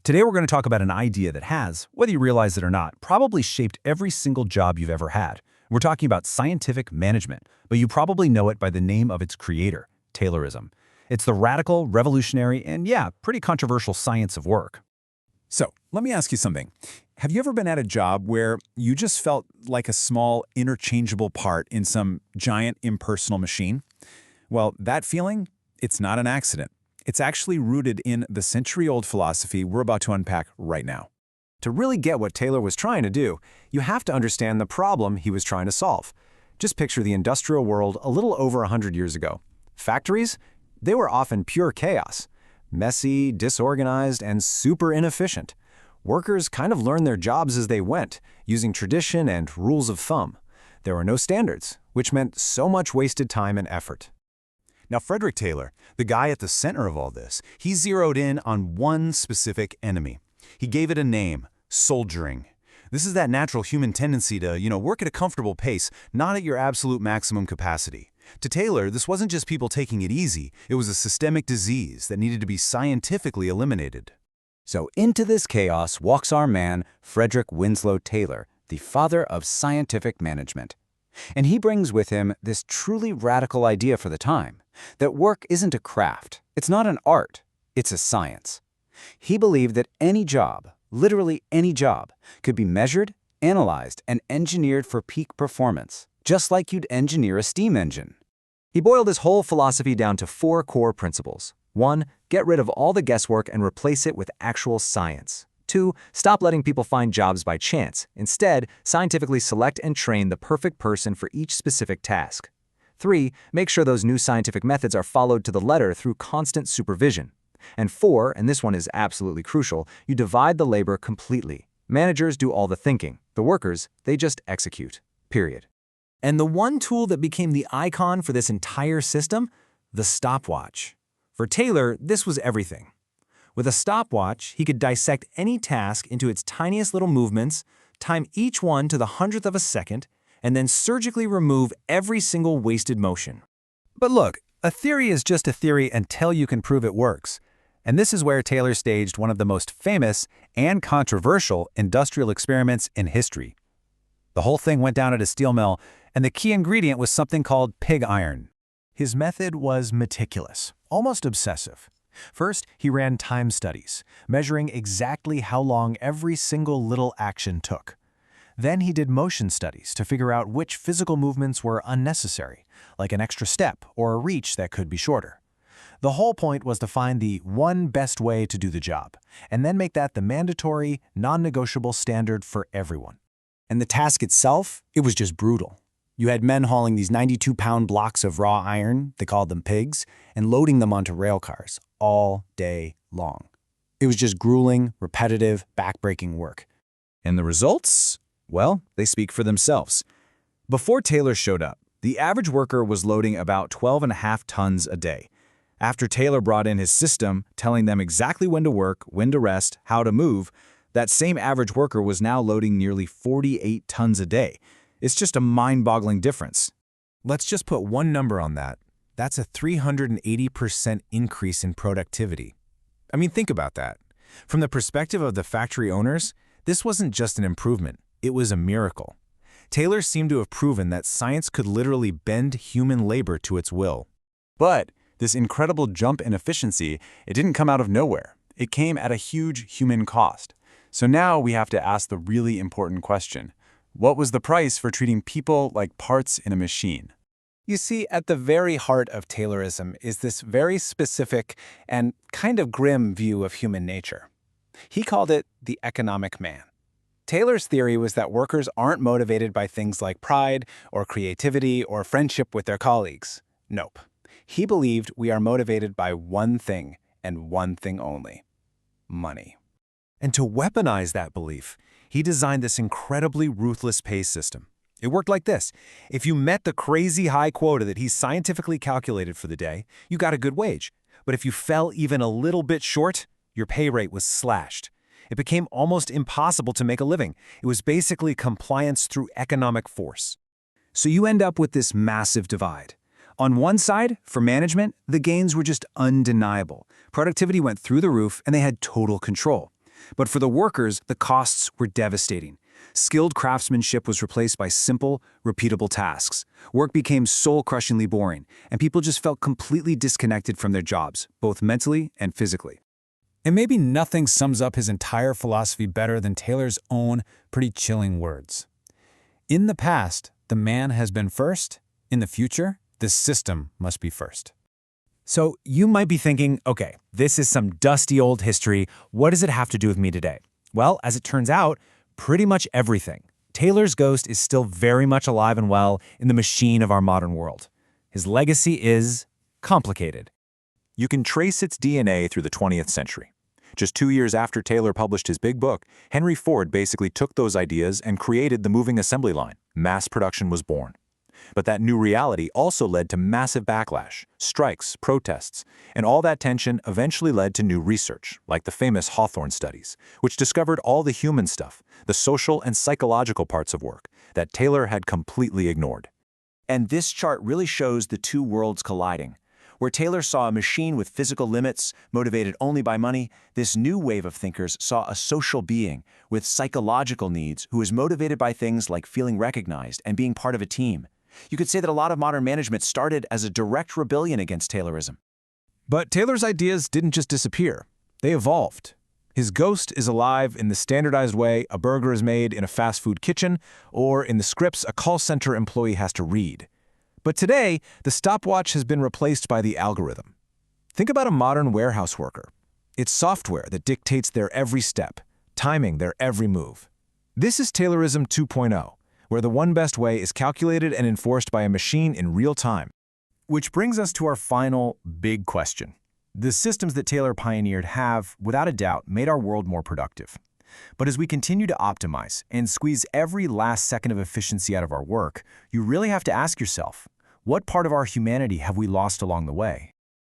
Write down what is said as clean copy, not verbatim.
Today we're going to talk about an idea that has, whether you realize it or not, probably shaped every single job you've ever had. We're talking about scientific management, but you probably know it by the name of its creator, Taylorism. It's the radical, revolutionary, and yeah, pretty controversial science of work. So, let me ask you something. Have you ever been at a job where you just felt like a small, interchangeable part in some giant impersonal machine? Well, that feeling, it's not an accident. It's actually rooted in the century-old philosophy we're about to unpack right now. To really get what Taylor was trying to do, you have to understand the problem he was trying to solve. Just picture the industrial world a little over 100 years ago. Factories? They were often pure chaos. Messy, disorganized, and super inefficient. Workers kind of learned their jobs as they went, using tradition and rules of thumb. There were no standards, which meant so much wasted time and effort. Now, Frederick Taylor, the guy at the center of all this, he zeroed in on one specific enemy. He gave it a name, soldiering. This is that natural human tendency to, work at a comfortable pace, not at your absolute maximum capacity. To Taylor, this wasn't just people taking it easy, it was a systemic disease that needed to be scientifically eliminated. So into this chaos walks our man, Frederick Winslow Taylor, the father of scientific management. And he brings with him this truly radical idea for the time, that work isn't a craft, it's not an art, it's a science. He believed that any job, literally any job, could be measured, analyzed, and engineered for peak performance, just like you'd engineer a steam engine. He boiled his whole philosophy down to 4 core principles. 1. Get rid of all the guesswork and replace it with actual science. 2. Stop letting people find jobs by chance. Instead, scientifically select and train the perfect person for each specific task. 3. Make sure those new scientific methods are followed to the letter through constant supervision. And 4, and this one is absolutely crucial, you divide the labor completely. Managers do all the thinking. The workers, they just execute. Period. And the one tool that became the icon for this entire system? The stopwatch. For Taylor, this was everything. With a stopwatch, he could dissect any task into its tiniest little movements, time each one to the 100th of a second, and then surgically remove every single wasted motion. But look, a theory is just a theory until you can prove it works. And this is where Taylor staged one of the most famous and controversial industrial experiments in history. The whole thing went down at a steel mill, and the key ingredient was something called pig iron. His method was meticulous, almost obsessive. First, he ran time studies, measuring exactly how long every single little action took. Then he did motion studies to figure out which physical movements were unnecessary, like an extra step or a reach that could be shorter. The whole point was to find the one best way to do the job, and then make that the mandatory, non-negotiable standard for everyone. And the task itself, it was just brutal. You had men hauling these 92-pound blocks of raw iron, they called them pigs, and loading them onto rail cars all day long. It was just grueling, repetitive, back-breaking work. And the results? Well, they speak for themselves. Before Taylor showed up, the average worker was loading about 12.5 tons a day. After Taylor brought in his system, telling them exactly when to work, when to rest, how to move, that same average worker was now loading nearly 48 tons a day. It's just a mind-boggling difference. Let's just put one number on that. That's a 380% increase in productivity. I mean, think about that. From the perspective of the factory owners, this wasn't just an improvement, it was a miracle. Taylor seemed to have proven that science could literally bend human labor to its will. But this incredible jump in efficiency, it didn't come out of nowhere. It came at a huge human cost. So now we have to ask the really important question. What was the price for treating people like parts in a machine? You see, at the very heart of Taylorism is this very specific and kind of grim view of human nature. He called it the economic man. Taylor's theory was that workers aren't motivated by things like pride or creativity or friendship with their colleagues. Nope. He believed we are motivated by one thing and one thing only: money. And to weaponize that belief, he designed this incredibly ruthless pay system. It worked like this. If you met the crazy high quota that he scientifically calculated for the day, you got a good wage. But if you fell even a little bit short, your pay rate was slashed. It became almost impossible to make a living. It was basically compliance through economic force. So you end up with this massive divide. On one side, for management, the gains were just undeniable. Productivity went through the roof and they had total control. But for the workers, the costs were devastating. Skilled craftsmanship was replaced by simple, repeatable tasks. Work became soul-crushingly boring, and people just felt completely disconnected from their jobs, both mentally and physically. And maybe nothing sums up his entire philosophy better than Taylor's own pretty chilling words. In the past, the man has been first. In the future, the system must be first. So you might be thinking, okay, this is some dusty old history. What does it have to do with me today? Well, as it turns out, pretty much everything. Taylor's ghost is still very much alive and well in the machine of our modern world. His legacy is complicated. You can trace its DNA through the 20th century. Just 2 years after Taylor published his big book, Henry Ford basically took those ideas and created the moving assembly line. Mass production was born. But that new reality also led to massive backlash, strikes, protests, and all that tension eventually led to new research, like the famous Hawthorne studies, which discovered all the human stuff, the social and psychological parts of work, that Taylor had completely ignored. And this chart really shows the two worlds colliding. Where Taylor saw a machine with physical limits, motivated only by money, this new wave of thinkers saw a social being with psychological needs who is motivated by things like feeling recognized and being part of a team. You could say that a lot of modern management started as a direct rebellion against Taylorism. But Taylor's ideas didn't just disappear. They evolved. His ghost is alive in the standardized way a burger is made in a fast food kitchen, or in the scripts a call center employee has to read. But today, the stopwatch has been replaced by the algorithm. Think about a modern warehouse worker. It's software that dictates their every step, timing their every move. This is Taylorism 2.0, where the one best way is calculated and enforced by a machine in real time. Which brings us to our final big question. The systems that Taylor pioneered have, without a doubt, made our world more productive. But as we continue to optimize and squeeze every last second of efficiency out of our work, you really have to ask yourself, what part of our humanity have we lost along the way?